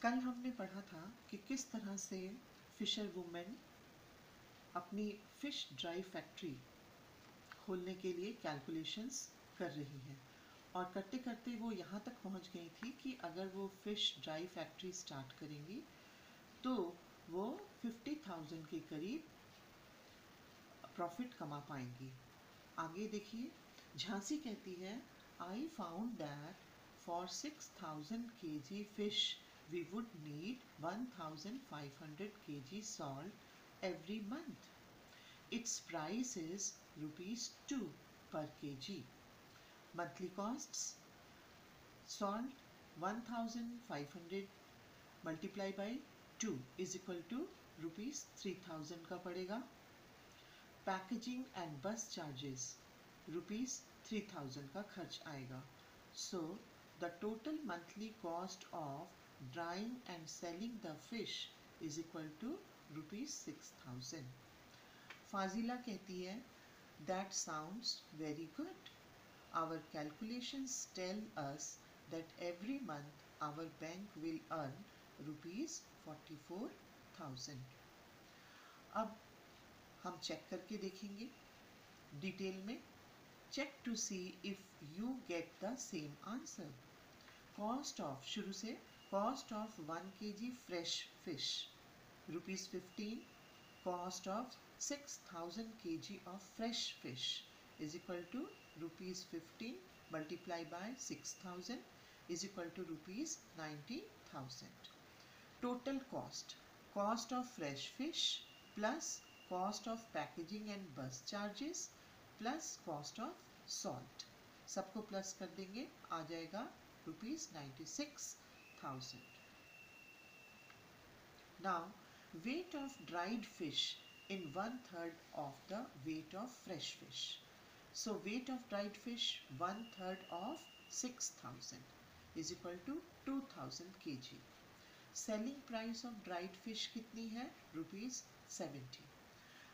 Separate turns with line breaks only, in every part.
कल हमने पढ़ा था कि किस तरह से फिशर वुमेन अपनी फिश ड्राई फैक्ट्री खोलने के लिए कैलकुलेशंस कर रही हैं और करते करते वो यहाँ तक पहुँच गई थी कि अगर वो फिश ड्राई फैक्ट्री स्टार्ट करेंगी तो वो 50,000 के करीब प्रॉफिट कमा पाएंगी। आगे देखिए, झांसी कहती है I found that for 6,000 kg fish we would need 1,500 kg salt every month. Its price is rupees 2 per kg. Monthly costs: salt 1,500 multiplied by 2 is equal to rupees 3,000 का पड़ेगा। Packaging and bus charges rupees 3,000 का खर्च आएगा। So the total monthly cost of drying and selling the fish is equal to rupees 6,000। Fazila कहती है that sounds very good. Our calculations tell us that every month our bank will earn rupees 44,000। अब हम check करके देखेंगे detail में। Check to see if you get the same answer. Cost of, शुरू से, cost of 1 kg fresh fish rupees 15। Cost of 6,000 kg of fresh fish is equal to rupees 15 multiply by 6,000 is equal to rupees 90,000। Total cost, cost of fresh fish plus cost of packaging and bus charges plus cost of salt, सबको plus कर देंगे, आ जाएगा rupees 96,000। Now weight of dried fish in 1/3 of the weight of fresh fish. So weight of dried fish 1/3 of 6,000 is equal to 2,000 kg। Selling price of dried fish कितनी है? Rupees 70।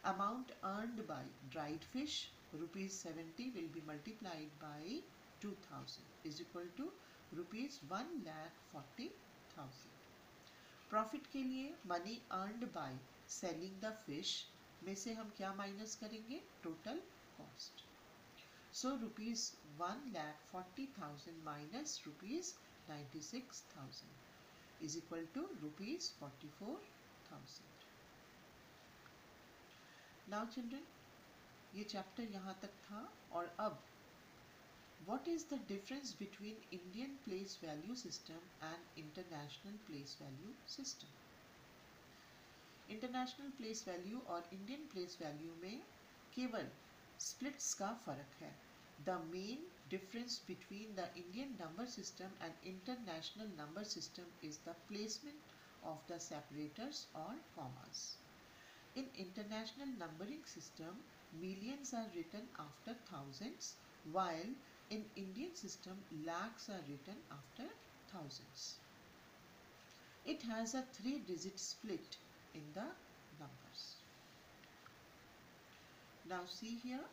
Amount earned by dried fish rupees 70 will be multiplied by 2,000 is equal to rupees 1,40,000। Profit के लिए money earned by selling the fish में से हम क्या minus करेंगे? Total cost. So rupees 1,40,000 minus rupees 96,000 is equal to rupees 44,000। Now children, ये chapter यहाँ तक था और अब what is the difference between Indian place value system and international place value system. International place value और Indian place value में केवल splits का फ़र्क है। The main difference between the Indian number system and international number system is the placement of the separators और commas. In international numbering system, millions are written after thousands, while in Indian system, lakhs are written after thousands. It has a 3-digit split in the numbers. Now see here,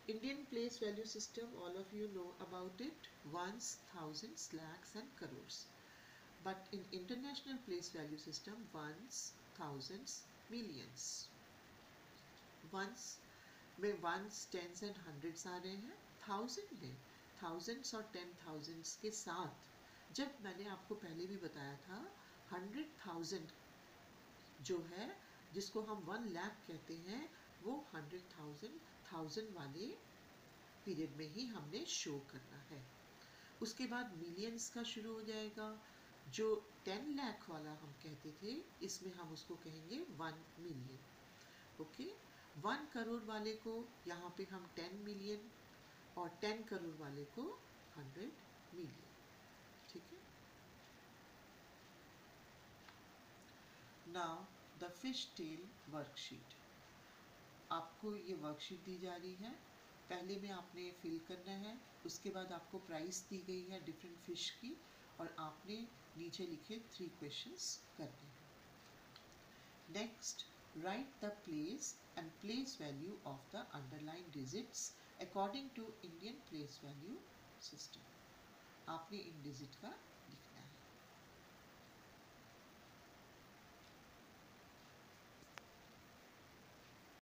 Indian place value system, all of you know about it, ones, thousands, lakhs and crores. But in international place value system, ones, thousands, millions. Ones में ones, tens and hundreds आ रहे हैं। Thousand में thousands और 10,000s के साथ, जब मैंने आपको पहले भी बताया था 100,000 जो है जिसको हम 1 लाख कहते हैं, वो 100,000 1000 वाले पीरियड में ही हमने शो करना है। उसके बाद मिलियंस का शुरू हो जाएगा। जो 10 लाख वाला हम कहते थे, इसमें हम उसको कहेंगे 1 मिलियन। ओके, 1 करोड़ वाले को यहाँ पे हम 10 मिलियन और 10 करोड़ वाले को 100 मिलियन। ठीक है। Now the fish tail worksheet. आपको ये वर्कशीट दी जा रही है, पहले में आपने फिल करना है, उसके बाद आपको प्राइस दी गई है डिफरेंट फिश की और आपने नीचे लिखे 3 क्वेश्चंस करने हैं। Next, write the place and place value of the underline digits according to Indian place value system. आपने इन डिजिट का लिखना